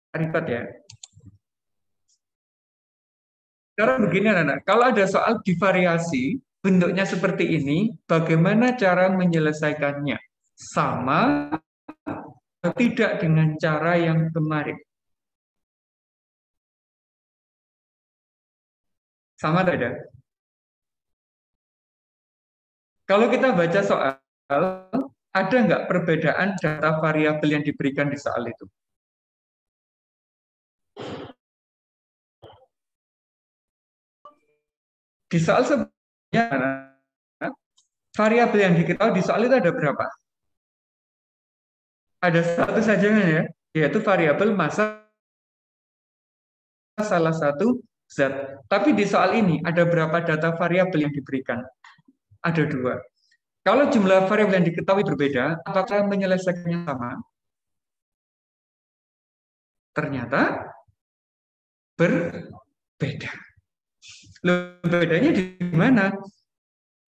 Ribet ya. Sekarang begini anak-anak, kalau ada soal divariasi, bentuknya seperti ini, bagaimana cara menyelesaikannya? Sama atau tidak dengan cara yang kemarin? Sama tidak? Kalau kita baca soal, ada nggak perbedaan data variabel yang diberikan di soal itu? Di soal sebelumnya, variabel yang diketahui di soal itu ada berapa? Ada satu saja ya, yaitu variabel massa salah satu zat. Tapi di soal ini ada berapa data variabel yang diberikan? Ada dua. Kalau jumlah variabel yang diketahui berbeda, apakah menyelesaikannya sama? Ternyata berbeda. Loh, bedanya di mana?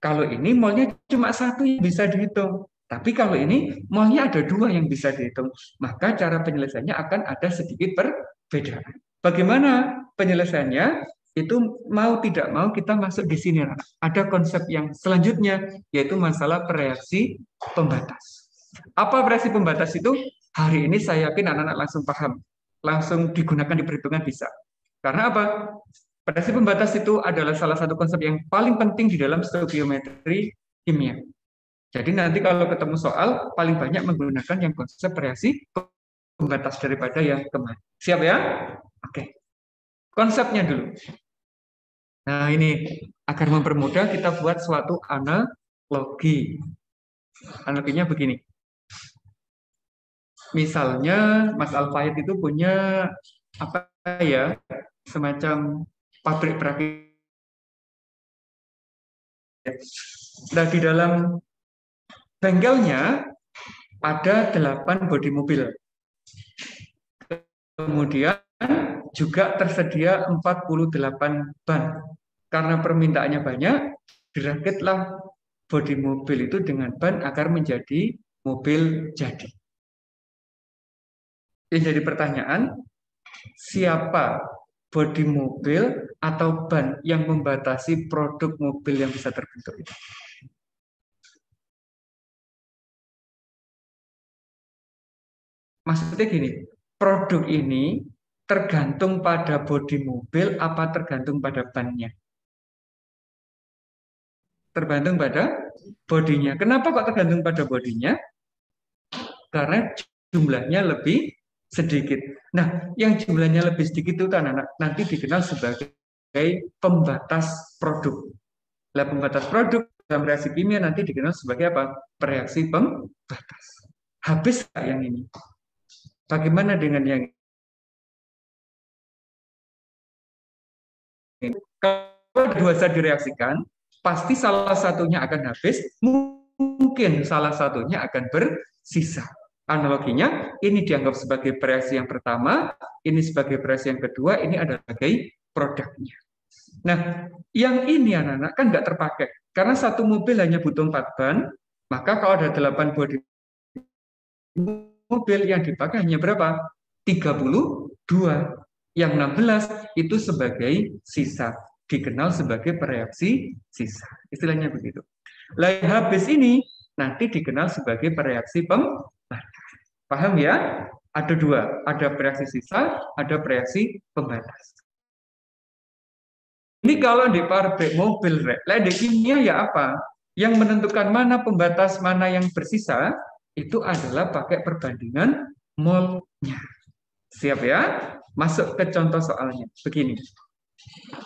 Kalau ini molnya cuma satu yang bisa dihitung. Tapi kalau ini molnya ada dua yang bisa dihitung. Maka cara penyelesaiannya akan ada sedikit perbedaan. Bagaimana penyelesaiannya? Itu mau tidak mau kita masuk di sini. Ada konsep yang selanjutnya, yaitu masalah reaksi pembatas. Apa reaksi pembatas itu? Hari ini saya yakin anak-anak langsung paham. Langsung digunakan di perhitungan bisa. Karena apa? Reaksi pembatas itu adalah salah satu konsep yang paling penting di dalam stoikiometri kimia. Jadi nanti kalau ketemu soal, paling banyak menggunakan yang konsep reaksi pembatas daripada yang kemarin. Siap ya? Oke. Konsepnya dulu. Nah ini, agar mempermudah kita buat suatu analogi. Analoginya begini. Misalnya Mas Alfayed itu punya apa ya, semacam pabrik perakit. Nah, di dalam bengkelnya ada 8 bodi mobil. Kemudian juga tersedia 48 ban. Karena permintaannya banyak, dirakitlah bodi mobil itu dengan ban agar menjadi mobil jadi. Yang jadi pertanyaan, siapa bodi mobil atau ban yang membatasi produk mobil yang bisa terbentuk itu? Maksudnya gini, produk ini tergantung pada bodi mobil apa tergantung pada bannya? Tergantung pada bodinya. Kenapa kok tergantung pada bodinya? Karena jumlahnya lebih sedikit. Nah, yang jumlahnya lebih sedikit itu anak-anak nanti dikenal sebagai pembatas produk. Nah, pembatas produk dalam reaksi kimia nanti dikenal sebagai apa? Reaksi pembatas. Habis yang ini. Bagaimana dengan yang ini? Kalau dua zat direaksikan, pasti salah satunya akan habis, mungkin salah satunya akan bersisa. Analoginya, ini dianggap sebagai reaksi yang pertama, ini sebagai reaksi yang kedua, ini adalah sebagai produknya. Nah, yang ini anak-anak kan nggak terpakai. Karena satu mobil hanya butuh 4 ban, maka kalau ada 8 bodi mobil yang dipakai hanya berapa? 32. Yang 16 itu sebagai sisa. Dikenal sebagai pereaksi sisa. Istilahnya begitu. Lain habis ini nanti dikenal sebagai pereaksi pembatas. Paham ya? Ada dua, ada pereaksi sisa, ada pereaksi pembatas. Ini kalau di pabrik mobil, di kimia ya apa? Yang menentukan mana pembatas, mana yang bersisa, itu adalah pakai perbandingan molnya. Siap ya? Masuk ke contoh soalnya. Begini.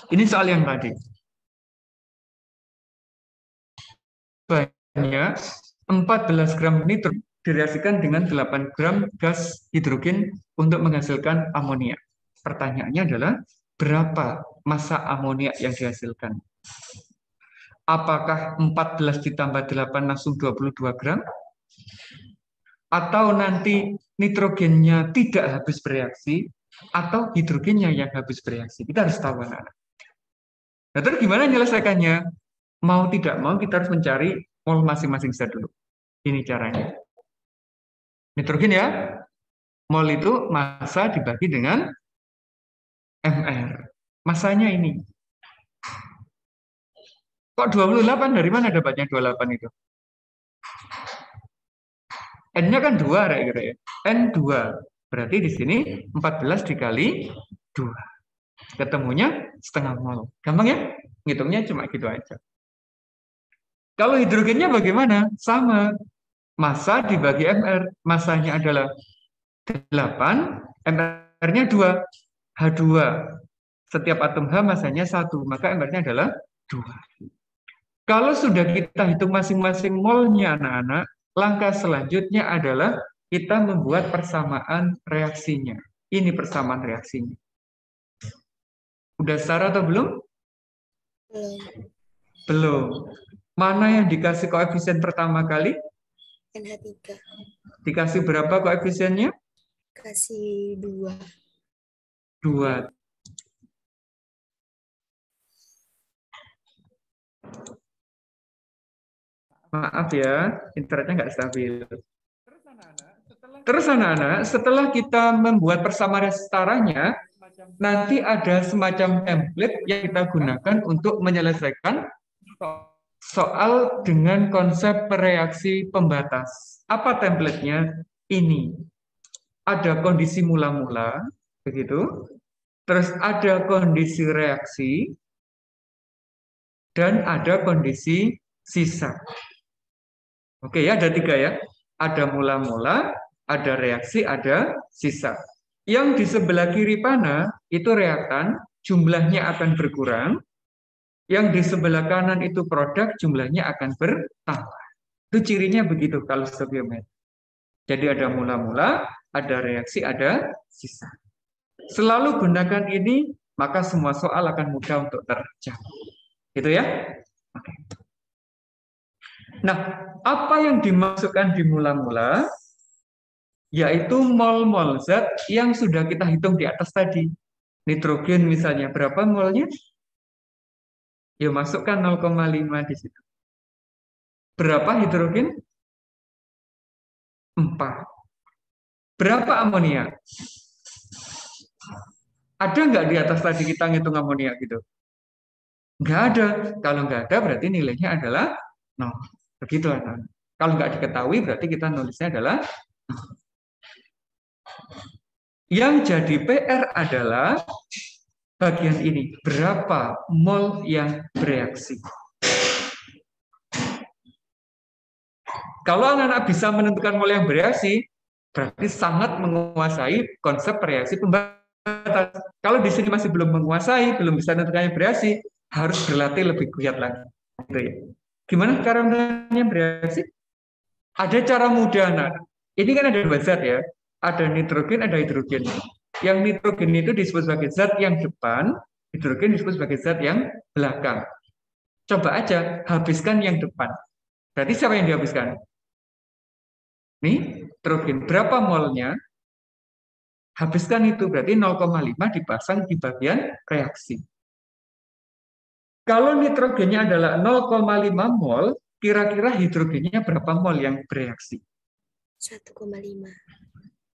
Ini soal yang tadi. Banyak 14 gram nitro direaksikan dengan 8 gram gas hidrogen untuk menghasilkan amonia. Pertanyaannya adalah berapa massa amonia yang dihasilkan? Apakah 14 ditambah 8 langsung 22 gram? Atau nanti nitrogennya tidak habis bereaksi, atau hidrogennya yang habis bereaksi? Kita harus tahu anak-anak. Nah, terus gimana menyelesaikannya? Mau tidak mau kita harus mencari mol masing-masing zat dulu. Ini caranya. Nitrogen ya. Mol itu massa dibagi dengan mR. Massanya ini. Kok 28? Dari mana dapatnya 28 itu? N-nya kan 2, kira-kira ya. N 2. Berarti di sini 14 dikali 2. Ketemunya setengah mol. Gampang ya? Ngitungnya cuma gitu aja. Kalau hidrogennya bagaimana? Sama. Massa dibagi mR. Massanya adalah 8, mR-nya 2. H2. Setiap atom H massanya 1, maka mR-nya adalah 2. Kalau sudah kita hitung masing-masing molnya anak-anak, langkah selanjutnya adalah kita membuat persamaan reaksinya. Ini persamaan reaksinya. Udah setara atau belum? Belum. Mana yang dikasih koefisien pertama kali? NH3. Dikasih berapa koefisiennya? Kasih 2. 2. Maaf ya, internetnya nggak stabil. Terus anak-anak, setelah kita membuat persamaan setaranya, nanti ada semacam template yang kita gunakan untuk menyelesaikan soal dengan konsep reaksi pembatas. Apa templatenya? Ini. Ada kondisi mula-mula, begitu. Terus ada kondisi reaksi, dan ada kondisi sisa. Oke ya, ada 3 ya. Ada mula-mula, ada reaksi, ada sisa. Yang di sebelah kiri panah itu reaktan, jumlahnya akan berkurang. Yang di sebelah kanan itu produk, jumlahnya akan bertambah. Itu cirinya begitu kalau stoichiometri. Jadi ada mula-mula, ada reaksi, ada sisa. Selalu gunakan ini, maka semua soal akan mudah untuk terjawab. Gitu ya? Oke. Nah, apa yang dimasukkan di mula-mula? Yaitu mol-mol zat yang sudah kita hitung di atas tadi. Nitrogen misalnya, berapa molnya? Ya, masukkan 0,5 di situ. Berapa hidrogen? 4. Berapa amonia? Ada nggak di atas tadi kita ngitung amonia gitu? Nggak ada. Kalau nggak ada berarti nilainya adalah 0. Begitu anak. Kalau nggak diketahui berarti kita nulisnya adalah 0. Yang jadi PR adalah bagian ini. Berapa mol yang bereaksi? Kalau anak-anak bisa menentukan mol yang bereaksi, berarti sangat menguasai konsep reaksi pembatas. Kalau di sini masih belum menguasai, belum bisa menentukan yang bereaksi, harus berlatih lebih giat lagi. Gitu ya. Gimana cara menentukan bereaksi? Ada cara mudah, anak. Ini kan ada 2 zat ya. Ada nitrogen, ada hidrogen. Yang nitrogen itu disebut sebagai zat yang depan, hidrogen disebut sebagai zat yang belakang. Coba aja habiskan yang depan. Berarti siapa yang dihabiskan? Nitrogen. Berapa molnya? Habiskan itu. Berarti 0,5 dipasang di bagian reaksi. Kalau nitrogennya adalah 0,5 mol, kira-kira hidrogennya berapa mol yang bereaksi? 1,5.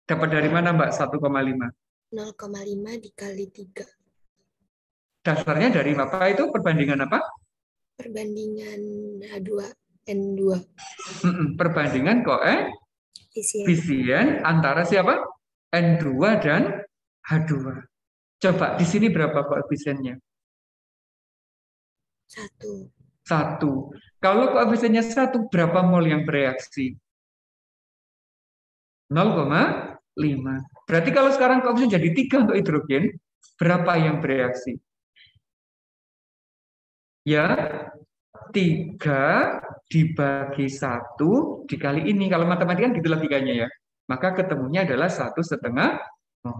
Dapat dari mana, Mbak, 1,5? 0,5 dikali 3. Dasarnya dari apa itu? Perbandingan apa? Perbandingan H2, N2. Perbandingan koefisien antara siapa? N2 dan H2. Coba di sini berapa koefisiennya? 1. 1. Kalau koefisiennya 1, berapa mol yang bereaksi? 0,5. Berarti kalau sekarang koefisien jadi 3 untuk hidrogen, berapa yang bereaksi? Ya, 3 dibagi 1 dikali ini. Kalau matematika kan gitu logikanya ya. Maka ketemunya adalah 1,5 mol.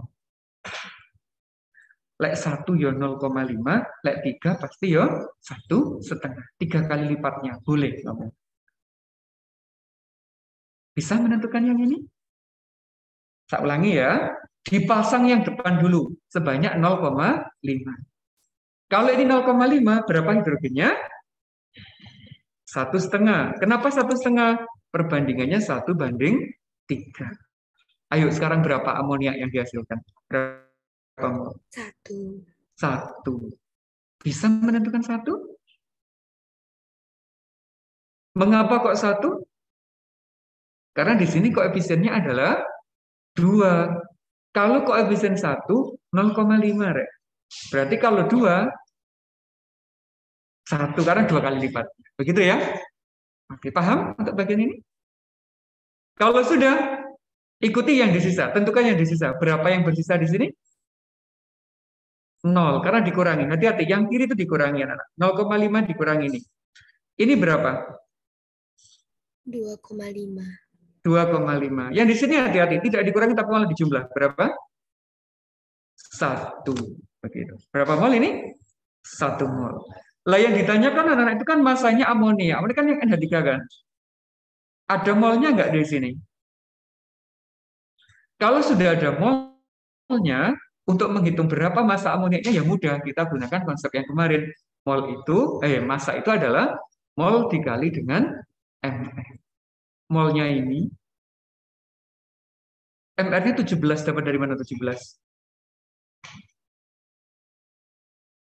Lek 1 ya 0,5, lek 3 pasti ya 1,5. 3 kali lipatnya. Boleh kamu. Bisa menentukan yang ini? Saya ulangi ya. Dipasang yang depan dulu sebanyak 0,5. Kalau ini 0,5, berapa hidrogennya? 1,5. Kenapa 1,5? Perbandingannya 1:3. Ayo sekarang berapa amoniak yang dihasilkan? Berapa mol? 1. 1. Bisa menentukan 1? Mengapa kok 1? Karena di sini koefisiennya adalah 2. Kalau koefisien 1, 0,5, Rek. Berarti kalau 2, 1, karena 2 kali lipat. Begitu ya? Oke, paham untuk bagian ini? Kalau sudah, ikuti yang di sisa. Tentukan yang di sisa. Berapa yang bersisa di sini? 0, karena dikurangi. Hati-hati, yang kiri itu dikurangi, anak-anak. 0,5 dikurangi ini. Ini berapa? 2,5. 2,5. Yang di sini hati-hati, tidak dikurangi tapi malah dijumlah. Berapa? 1. Begitu. Berapa mol ini? 1 mol. Lah yang ditanyakan anak-anak itu kan masanya amonia. Amonia kan yang NH3 kan? Ada molnya nggak di sini? Kalau sudah ada molnya, untuk menghitung berapa massa amoniaknya ya mudah. Kita gunakan konsep yang kemarin. Massa itu adalah mol dikali dengan mR. Molnya ini, mR-nya 17, dapat dari mana 17?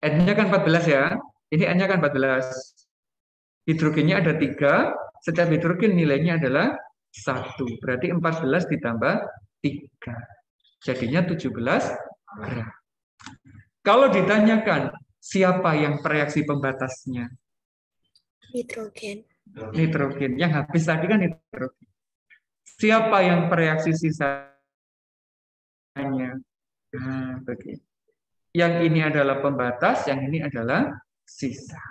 N-nya kan 14 ya. Ini N-nya kan 14. Hidrogennya ada 3. Setiap hidrogen nilainya adalah 1. Berarti 14 ditambah 3. Jadinya 17 gram. Kalau ditanyakan siapa yang reaksi pembatasnya? Nitrogen. Nitrogen. Yang habis tadi kan nitrogen. Siapa yang reaksi sisanya? Nah, begitu. Yang ini adalah pembatas, yang ini adalah sisa.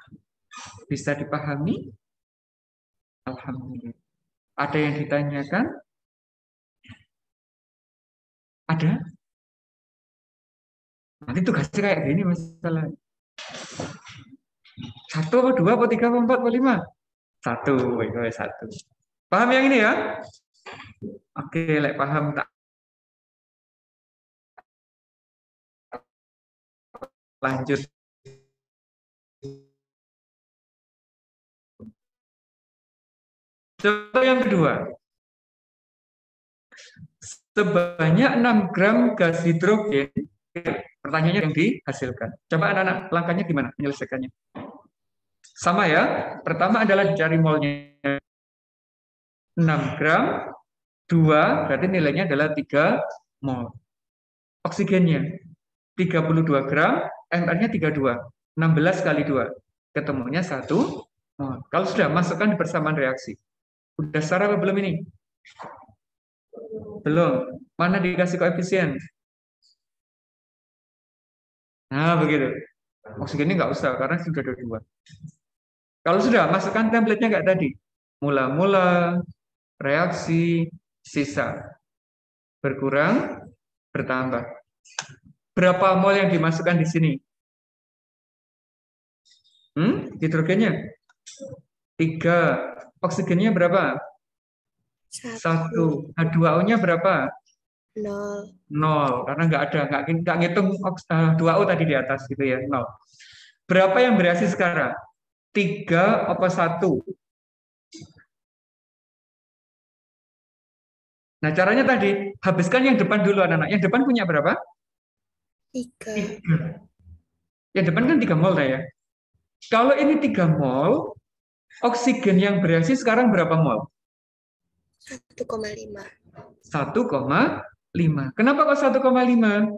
Bisa dipahami? Alhamdulillah. Ada yang ditanyakan? Ada? Nanti tugasnya kayak gini masalah. 1 apa 2 apa 3 apa 4 apa 5? 1. 1. Paham yang ini ya? Oke, lek paham tak lanjut. Contoh yang kedua. Sebanyak 6 gram gas hidrogen, pertanyaannya yang dihasilkan. Coba anak-anak langkahnya gimana menyelesaikannya? Sama ya. Pertama adalah dicari molnya. 6 gram, 2, berarti nilainya adalah 3 mol. Oksigennya 32 gram, mR-nya 32. 16 kali 2. Ketemunya 1 mol. Kalau sudah, masukkan di persamaan reaksi. Udah setara apa belum ini? Belum. Mana dikasih koefisien? Nah, begitu. Oksigennya nggak usah, karena sudah ada 2. Kalau sudah, masukkan template-nya nggak tadi? Mula-mula, reaksi, sisa. Berkurang, bertambah. Berapa mol yang dimasukkan di sini? Hidrogennya? 3. Oksigennya berapa? 1. H2O-nya berapa? 0. 0. Karena nggak ngitung 2O tadi di atas gitu ya, 0. Berapa yang bereaksi sekarang? 3 apa 1? Nah, caranya tadi, habiskan yang depan dulu anak-anak. Yang depan punya berapa? 3. Yang depan kan 3 mol ya. Kalau ini 3 mol, oksigen yang bereaksi sekarang berapa mol? 1,5. 1,5. Kenapa kok 1,5?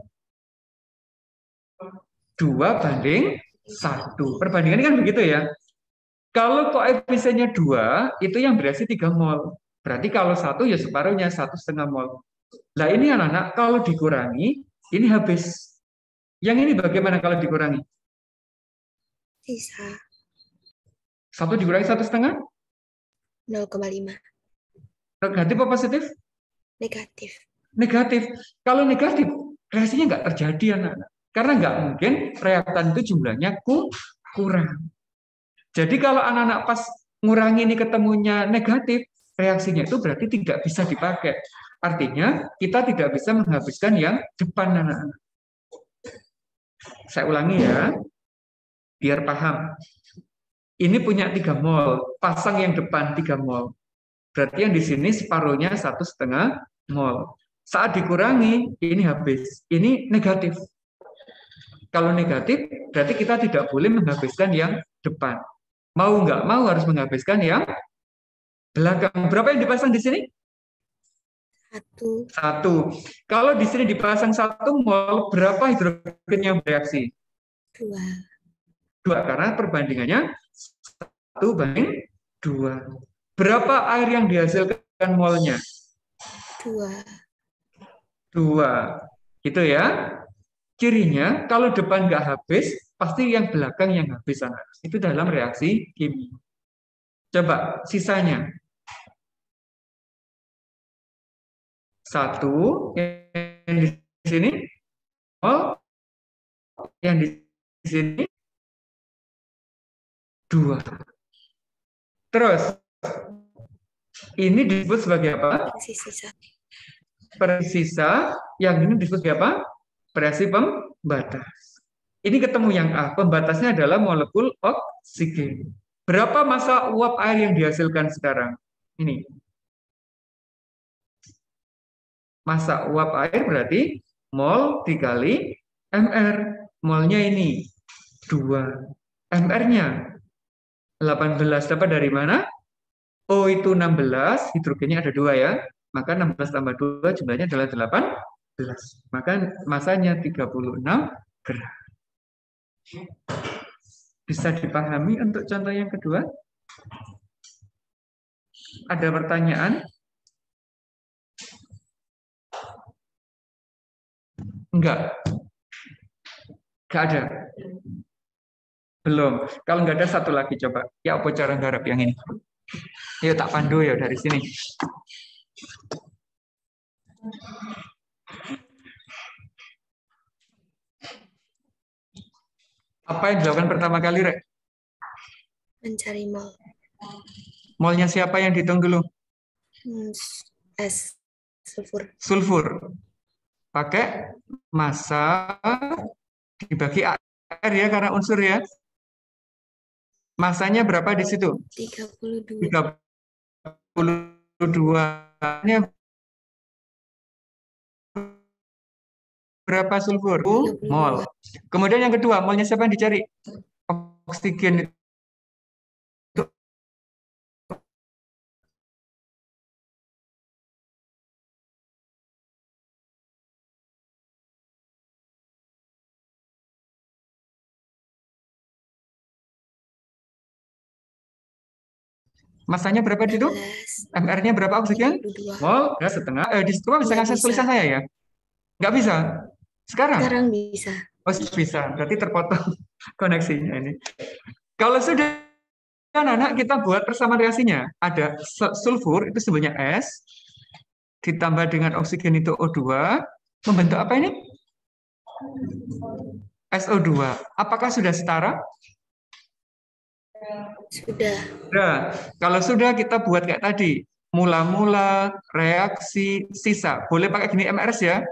2 banding 1. Perbandingannya kan begitu ya. Kalau koefisiennya 2, itu yang bereaksi 3 mol. Berarti kalau 1 ya separuhnya, 1,5 mol. Nah ini anak-anak, kalau dikurangi, ini habis. Yang ini bagaimana kalau dikurangi? Sisa 1 dikurangi 1,5? 0,5. Negatif atau positif? Negatif. Negatif. Kalau negatif, reaksinya nggak terjadi anak-anak. Karena nggak mungkin reaktan itu jumlahnya kurang. Jadi kalau anak-anak pas ngurangi ini ketemunya negatif, reaksinya itu berarti tidak bisa dipakai. Artinya kita tidak bisa menghabiskan yang depan anak-anak. Saya ulangi ya, biar paham. Ini punya 3 mol, pasang yang depan 3 mol. Berarti yang di sini separuhnya 1,5 mol. Saat dikurangi, ini habis. Ini negatif. Kalau negatif, berarti kita tidak boleh menghabiskan yang depan. Mau nggak mau harus menghabiskan yang belakang. Berapa yang dipasang di sini? 1. Satu. Kalau di sini dipasang 1 mol, berapa hidrogen yang bereaksi? 2. 2, karena perbandingannya 1:2. Berapa air yang dihasilkan molnya? 2. 2. Gitu ya. Cirinya, kalau depan nggak habis, pasti yang belakang yang habis, anak. Itu dalam reaksi kimia. Coba sisanya. 1 yang di sini, mol, yang di sini 2. Terus, ini disebut sebagai apa? Sisa. Persisa, yang ini disebut sebagai apa? Reaksi pembatas. Ini ketemu yang A, pembatasnya adalah molekul oksigen. Berapa massa uap air yang dihasilkan sekarang? Ini. Massa uap air berarti mol dikali MR. Molnya ini 2. MR-nya 18. Dapat dari mana? O itu 16, hidrogennya ada 2 ya. Maka 16 tambah 2 jumlahnya adalah 18. Maka masanya 36 gram. Bisa dipahami untuk contoh yang kedua? Ada pertanyaan? Enggak. Enggak ada. Belum. Kalau enggak ada satu lagi coba. Ya apa cara garap yang ini? Yuk tak pandu ya dari sini. Apa yang dilakukan pertama kali, Rek? Mencari mol. Molnya siapa yang dihitung dulu? S. Sulfur. Sulfur. Pakai massa dibagi air ya, karena unsur ya. Masanya berapa di situ? 32. 32. Ini berapa sulfur? 32. Mol. Kemudian yang kedua, molnya siapa yang dicari? Oksigen. Masanya berapa di situ? 16. MR-nya berapa oksigen? 32. Mol, ya setengah. Di situ bisa Nggak ngakses bisa. tulisan saya ya? Nggak bisa? Sekarang? Sekarang bisa. Oh, bisa. Berarti terpotong koneksinya ini. Kalau sudah, anak-anak, kita buat persamaan reaksinya. Ada sulfur, itu simbolnya S, ditambah dengan oksigen itu O2, membentuk apa ini? SO2. Apakah sudah setara? Sudah. Nah, kalau sudah kita buat kayak tadi, mula-mula, reaksi, sisa. Boleh pakai gini MRS ya?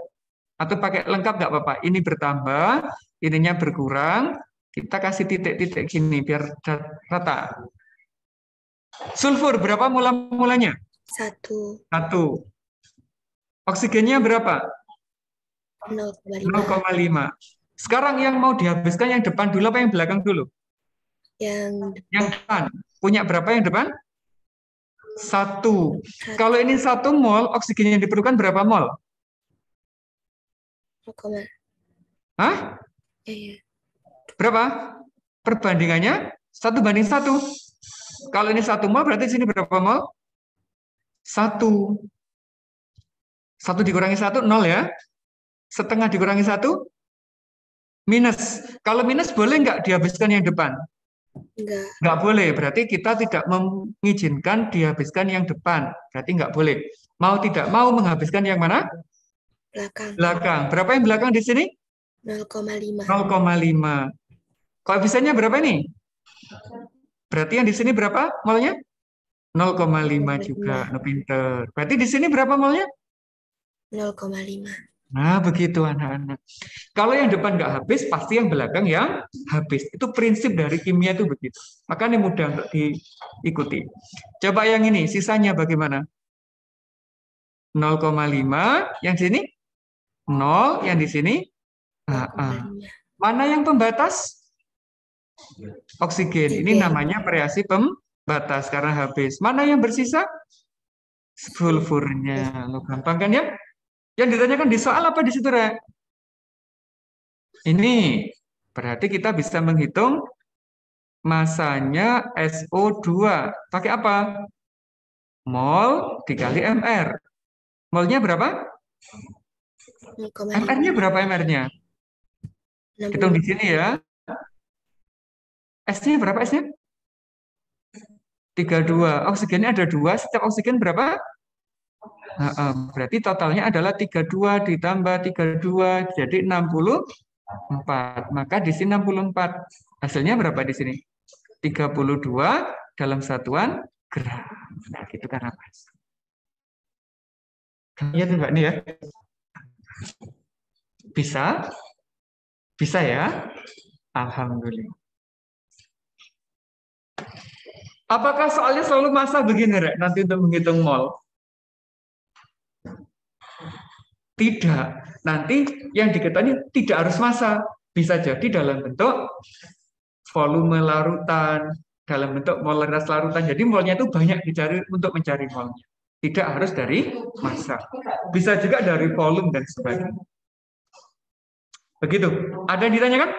Atau pakai lengkap nggak apa-apa. Ini bertambah, ininya berkurang. Kita kasih titik-titik gini biar rata. Sulfur berapa mula-mulanya? 1. 1. Oksigennya berapa? 0,5. 0,5. Sekarang yang mau dihabiskan yang depan dulu apa yang belakang dulu? Yang Yang depan. Punya berapa yang depan? 1. Kalau ini 1 mol, oksigen yang diperlukan berapa mol? 0, Hah? iya. Berapa? Perbandingannya 1:1. Kalau ini 1 mol, berarti sini berapa mol? 1. 1 dikurangi 1, 0 ya. Setengah dikurangi 1, minus. Kalau minus boleh nggak dihabiskan yang depan? Enggak. Nggak boleh, berarti kita tidak mengizinkan dihabiskan yang depan. Berarti nggak boleh. Mau tidak mau menghabiskan yang mana? Belakang. Belakang. Berapa yang belakang di sini? 0,5. 0,5. Koefisiennya berapa nih? Berarti yang di sini berapa molnya? 0,5 juga. Nah, pinter. Berarti di sini berapa molnya? 0,5. Nah, begitu anak-anak. Kalau yang depan nggak habis, pasti yang belakang yang habis. Itu prinsip dari kimia itu begitu. Makanya mudah untuk diikuti. Coba yang ini, sisanya bagaimana? 0,5, yang di sini 0, yang di sini 0,5. Mana yang pembatas? Oksigen. Ini 3. namanya variasi pembatas karena habis. Mana yang bersisa? Sulfurnya. Lo gampang kan ya? Yang ditanyakan di soal apa di situ, Rek? Ini berarti kita bisa menghitung masanya SO2. Pakai apa? Mol dikali MR. Molnya berapa? 0,5. MR-nya berapa MR-nya? Hitung di 60. sini ya. S-nya berapa S-nya? 32. Oksigennya ada 2. Setiap oksigen berapa? Berarti totalnya adalah 32 ditambah 32. Jadi 64. Maka di sini 64. Hasilnya berapa di sini? 32 dalam satuan gram. Nah, gitu kan apa? Iya tuh Mbak nih ya. Bisa? Bisa ya? Alhamdulillah. Apakah soalnya selalu massa begini, Rek? Nanti untuk menghitung mol? Tidak. Nanti yang diketahui tidak harus massa. Bisa jadi dalam bentuk volume larutan, dalam bentuk molaritas larutan. Jadi molnya itu banyak dicari untuk mencari molnya. Tidak harus dari massa. Bisa juga dari volume dan sebagainya. Begitu. Ada yang ditanyakan?